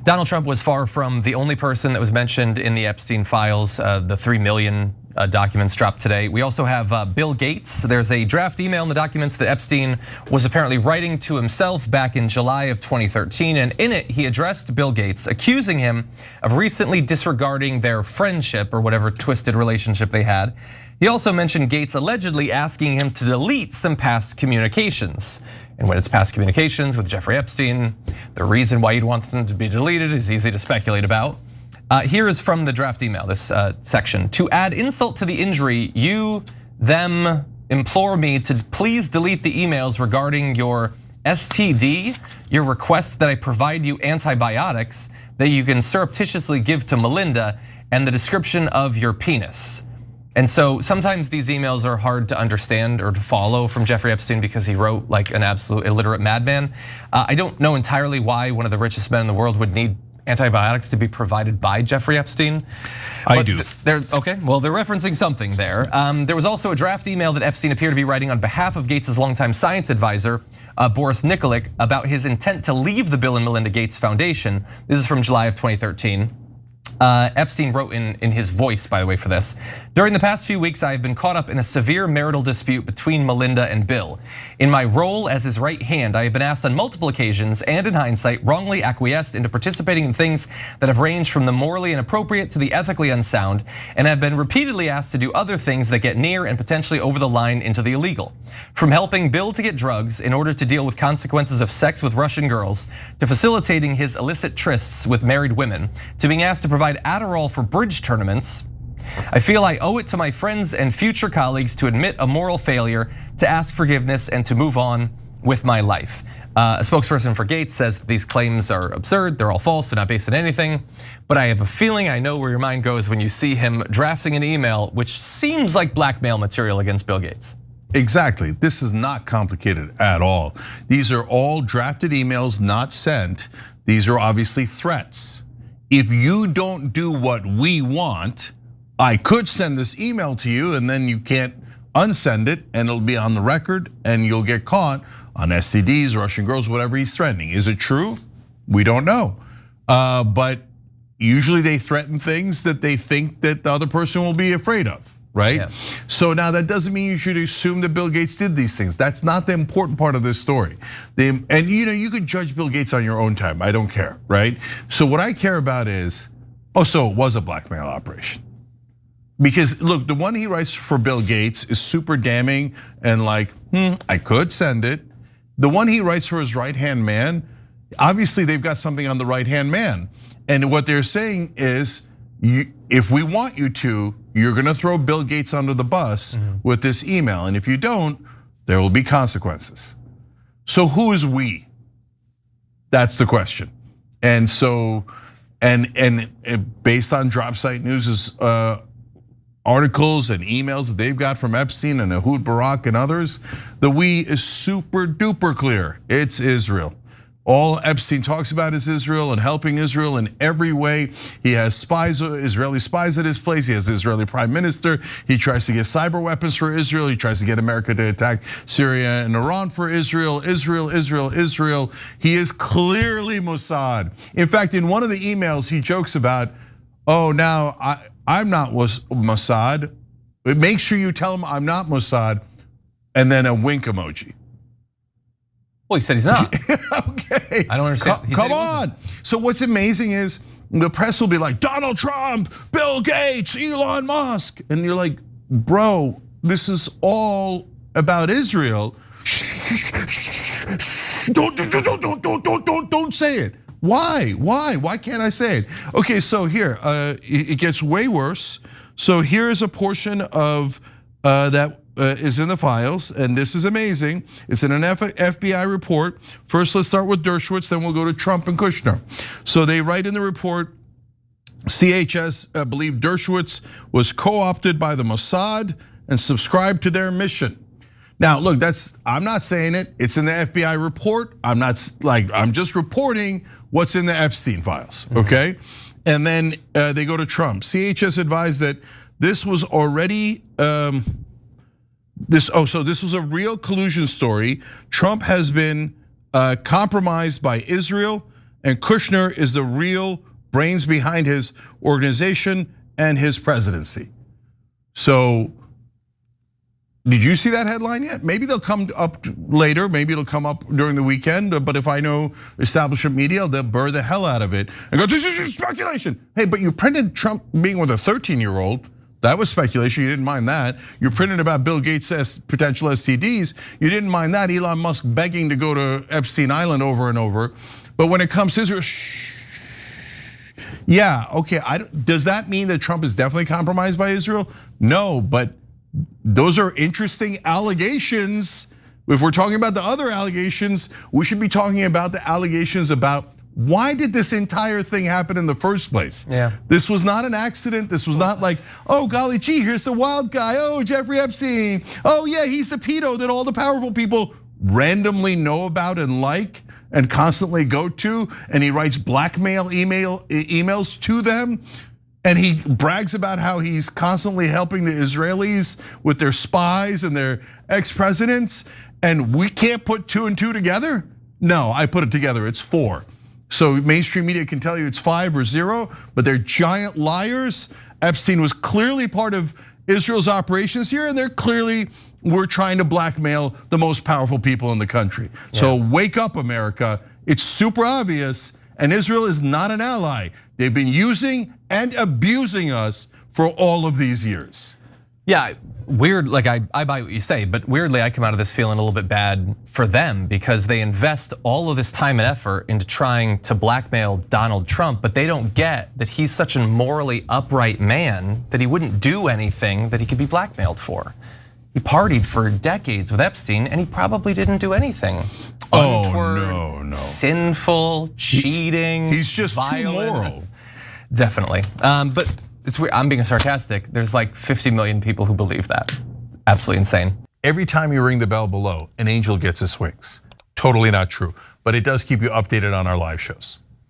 Donald Trump was far from the only person that was mentioned in the Epstein files. The 3 million documents dropped today. We also have Bill Gates. There's a draft email in the documents that Epstein was apparently writing to himself back in July of 2013. And in it, he addressed Bill Gates, accusing him of recently disregarding their friendship or whatever twisted relationship they had. He also mentioned Gates allegedly asking him to delete some past communications. And when it's past communications with Jeffrey Epstein, the reason why you'd want them to be deleted is easy to speculate about. Here is from the draft email, this section. To add insult to the injury, you, them, implore me to please delete the emails regarding your STD, your request that I provide you antibiotics that you can surreptitiously give to Melinda, and the description of your penis. And so sometimes these emails are hard to understand or to follow from Jeffrey Epstein because he wrote like an absolute illiterate madman. I don't know entirely why one of the richest men in the world would need antibiotics to be provided by Jeffrey Epstein. I do. Okay, well, they're referencing something there. There was also a draft email that Epstein appeared to be writing on behalf of Gates' longtime science advisor, Boris Nikolic, about his intent to leave the Bill and Melinda Gates Foundation. This is from July of 2013. Epstein wrote in his voice, by the way, for this. During the past few weeks, I have been caught up in a severe marital dispute between Melinda and Bill. In my role as his right hand, I have been asked on multiple occasions and in hindsight, wrongly acquiesced into participating in things that have ranged from the morally inappropriate to the ethically unsound, and have been repeatedly asked to do other things that get near and potentially over the line into the illegal. From helping Bill to get drugs in order to deal with consequences of sex with Russian girls, to facilitating his illicit trysts with married women, to being asked to provide Adderall for bridge tournaments, I feel I owe it to my friends and future colleagues to admit a moral failure, to ask forgiveness, and to move on with my life. A spokesperson for Gates says these claims are absurd, they're all false, they're not based on anything. But I have a feeling I know where your mind goes when you see him drafting an email which seems like blackmail material against Bill Gates. Exactly, this is not complicated at all. These are all drafted emails not sent. These are obviously threats. If you don't do what we want, I could send this email to you and then you can't unsend it and it'll be on the record and you'll get caught on STDs, Russian girls, whatever he's threatening. Is it true? We don't know. But usually they threaten things that they think that the other person will be afraid of, right? Yeah. So now that doesn't mean you should assume that Bill Gates did these things. That's not the important part of this story. And you could judge Bill Gates on your own time, I don't care, right? So what I care about is, so it was a blackmail operation. Because look, the one he writes for Bill Gates is super damning and like, I could send it. The one he writes for his right-hand man, obviously they've got something on the right-hand man. And what they're saying is, if we want you to, you're gonna throw Bill Gates under the bus with this email. And if you don't, there will be consequences. So who is we? That's the question. And so, and based on Dropsite News's articles and emails that they've got from Epstein and Ehud Barak and others, the we is super duper clear. It's Israel. All Epstein talks about is Israel and helping Israel in every way. He has spies, Israeli spies at his place. He has the Israeli prime minister. He tries to get cyber weapons for Israel. He tries to get America to attack Syria and Iran for Israel. Israel. He is clearly Mossad. In fact, in one of the emails, he jokes about, now I'm not Mossad. Make sure you tell him I'm not Mossad, and then a wink emoji. Well, he said he's not. Okay. I don't understand. Come on. So what's amazing is the press will be like, Donald Trump, Bill Gates, Elon Musk. And you're like, bro, this is all about Israel. Don't say it. Why? Why can't I say it? Okay, so here, it gets way worse. So here is a portion of that is in the files, and this is amazing. It's in an FBI report. First, let's start with Dershowitz, then we'll go to Trump and Kushner. So they write in the report, CHS believed Dershowitz was co-opted by the Mossad and subscribed to their mission. Now, look, I'm not saying it. It's in the FBI report. I'm just reporting what's in the Epstein files, okay? And then they go to Trump. CHS advised that this was already, so this was a real collusion story. Trump has been compromised by Israel and Kushner is the real brains behind his organization and his presidency. So, did you see that headline yet? Maybe they'll come up later. Maybe it'll come up during the weekend. But if I know establishment media, they'll burr the hell out of it and go, "This is just speculation." Hey, but you printed Trump being with a 13-year-old. That was speculation. You didn't mind that. You printed about Bill Gates' potential STDs. You didn't mind that. Elon Musk begging to go to Epstein Island over and over. But when it comes to Israel, yeah, okay. Does that mean that Trump is definitely compromised by Israel? No, but those are interesting allegations. If we're talking about the other allegations, we should be talking about the allegations about why did this entire thing happen in the first place? Yeah. This was not an accident. This was not like, oh golly gee, here's the wild guy. Oh, Jeffrey Epstein. Oh yeah, he's the pedo that all the powerful people randomly know about and like and constantly go to, and he writes blackmail emails to them. And he brags about how he's constantly helping the Israelis with their spies and their ex-presidents. And we can't put 2 and 2 together? No, I put it together, it's 4. So mainstream media can tell you it's 5 or 0, but they're giant liars. Epstein was clearly part of Israel's operations here, and they're clearly, we're trying to blackmail the most powerful people in the country. Yeah. So wake up, America. It's super obvious, and Israel is not an ally. They've been using and abusing us for all of these years. Yeah, weird, like I buy what you say, but weirdly I come out of this feeling a little bit bad for them because they invest all of this time and effort into trying to blackmail Donald Trump, but they don't get that he's such a morally upright man that he wouldn't do anything that he could be blackmailed for. He partied for decades with Epstein and he probably didn't do anything. Oh, no. Sinful, cheating, he's just violent. Too moral. Definitely, but it's weird. I'm being sarcastic. There's like 50 million people who believe that. Absolutely insane. Every time you ring the bell below, an angel gets his wings. Totally not true, but it does keep you updated on our live shows.